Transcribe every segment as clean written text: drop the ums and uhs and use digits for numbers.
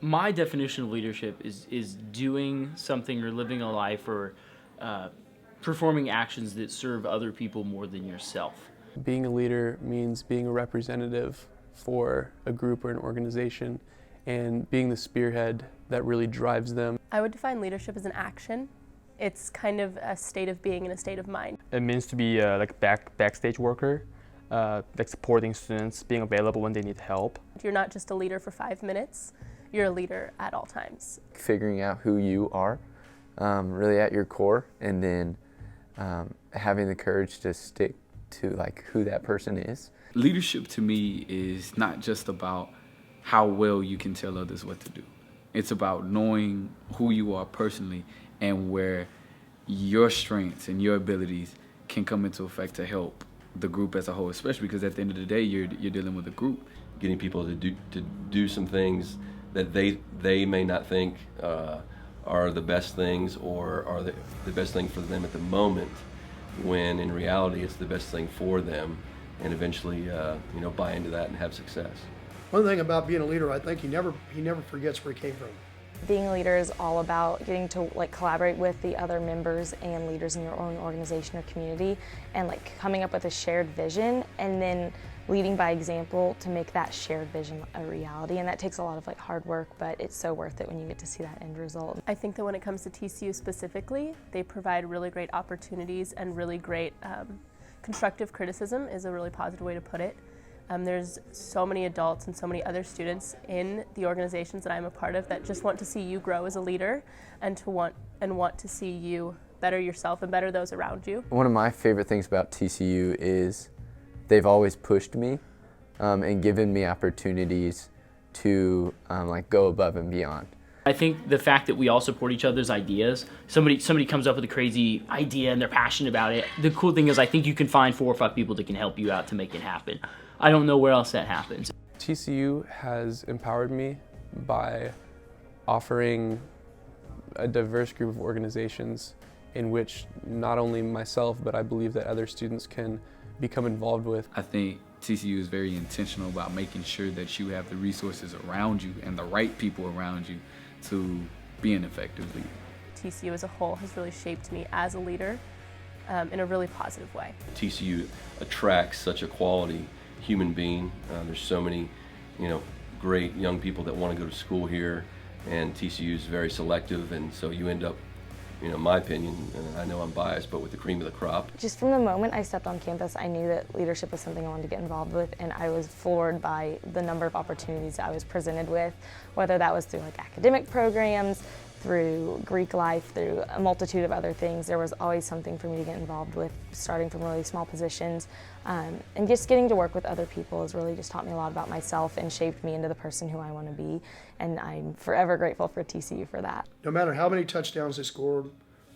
My definition of leadership is doing something or living a life or performing actions that serve other people more than yourself. Being a leader means being a representative for a group or an organization and being the spearhead that really drives them. I would define leadership as an action. It's kind of a state of being and a state of mind. It means to be like backstage worker, like supporting students, being available when they need help. You're not just a leader for 5 minutes, you're a leader at all times. Figuring out who you are, really at your core, and then having the courage to stick to like who that person is. Leadership to me is not just about how well you can tell others what to do. It's about knowing who you are personally and where your strengths and your abilities can come into effect to help the group as a whole, especially because at the end of the day, you're dealing with a group. Getting people to do some things that they may not think are the best things or are the best thing for them at the moment, when in reality it's the best thing for them, and eventually buy into that and have success. One thing about being a leader, I think he never forgets where he came from. Being a leader is all about getting to collaborate with the other members and leaders in your own organization or community, and coming up with a shared vision and then leading by example to make that shared vision a reality. And that takes a lot of hard work, but it's so worth it when you get to see that end result. I think that when it comes to TCU specifically, they provide really great opportunities and really great constructive criticism is a really positive way to put it. There's so many adults and so many other students in the organizations that I'm a part of that just want to see you grow as a leader and want to see you better yourself and better those around you. One of my favorite things about TCU is they've always pushed me and given me opportunities to go above and beyond. I think the fact that we all support each other's ideas, somebody comes up with a crazy idea and they're passionate about it. The cool thing is I think you can find 4 or 5 people that can help you out to make it happen. I don't know where else that happens. TCU has empowered me by offering a diverse group of organizations in which not only myself, but I believe that other students can become involved with. I think TCU is very intentional about making sure that you have the resources around you and the right people around you to be an effective leader. TCU as a whole has really shaped me as a leader in a really positive way. TCU attracts such a quality human being. There's so many, great young people that want to go to school here, and TCU is very selective, and so you end up, my opinion, and I know I'm biased, but with the cream of the crop. Just from the moment I stepped on campus, I knew that leadership was something I wanted to get involved with, and I was floored by the number of opportunities I was presented with, whether that was through academic programs, through Greek life, through a multitude of other things. There was always something for me to get involved with, starting from really small positions. And just getting to work with other people has really just taught me a lot about myself and shaped me into the person who I want to be. And I'm forever grateful for TCU for that. No matter how many touchdowns they scored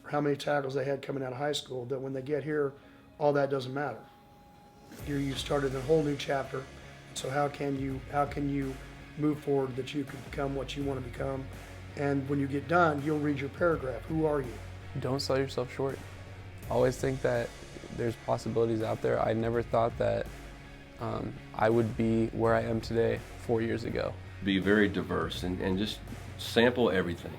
or how many tackles they had coming out of high school, that when they get here, all that doesn't matter. You started a whole new chapter. So how can you move forward that you can become what you want to become? And when you get done, you'll read your paragraph. Who are you? Don't sell yourself short. Always think that there's possibilities out there. I never thought that I would be where I am today 4 years ago. Be very diverse and just sample everything,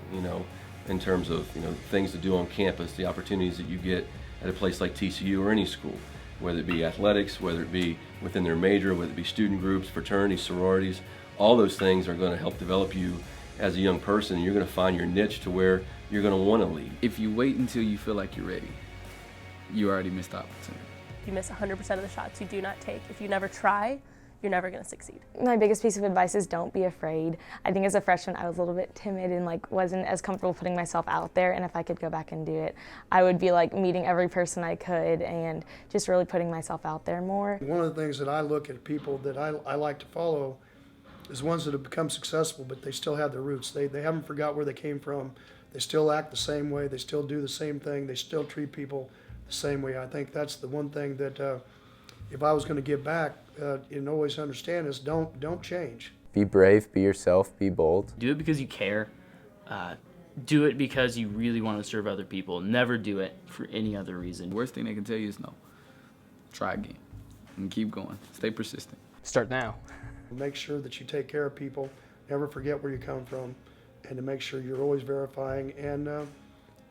in terms of things to do on campus, the opportunities that you get at a place like TCU or any school, whether it be athletics, whether it be within their major, whether it be student groups, fraternities, sororities. All those things are going to help develop you as a young person. You're going to find your niche to where you're going to want to lead. If you wait until you feel like you're ready, you already missed the opportunity. You miss 100% of the shots you do not take. If you never try, you're never going to succeed. My biggest piece of advice is don't be afraid. I think as a freshman I was a little bit timid and wasn't as comfortable putting myself out there, and if I could go back and do it, I would be meeting every person I could and just really putting myself out there more. One of the things that I look at people that I like to follow is ones that have become successful, but they still have their roots. They haven't forgot where they came from. They still act the same way. They still do the same thing. They still treat people the same way. I think that's the one thing that if I was going to give back and always understand is don't change. Be brave, be yourself, be bold. Do it because you care. Do it because you really want to serve other people. Never do it for any other reason. The worst thing they can tell you is no. Try again and keep going. Stay persistent. Start now. Make sure that you take care of people, never forget where you come from, and to make sure you're always verifying, and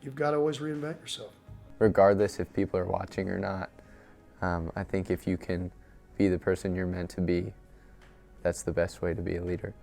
you've got to always reinvent yourself. Regardless if people are watching or not, I think if you can be the person you're meant to be, that's the best way to be a leader.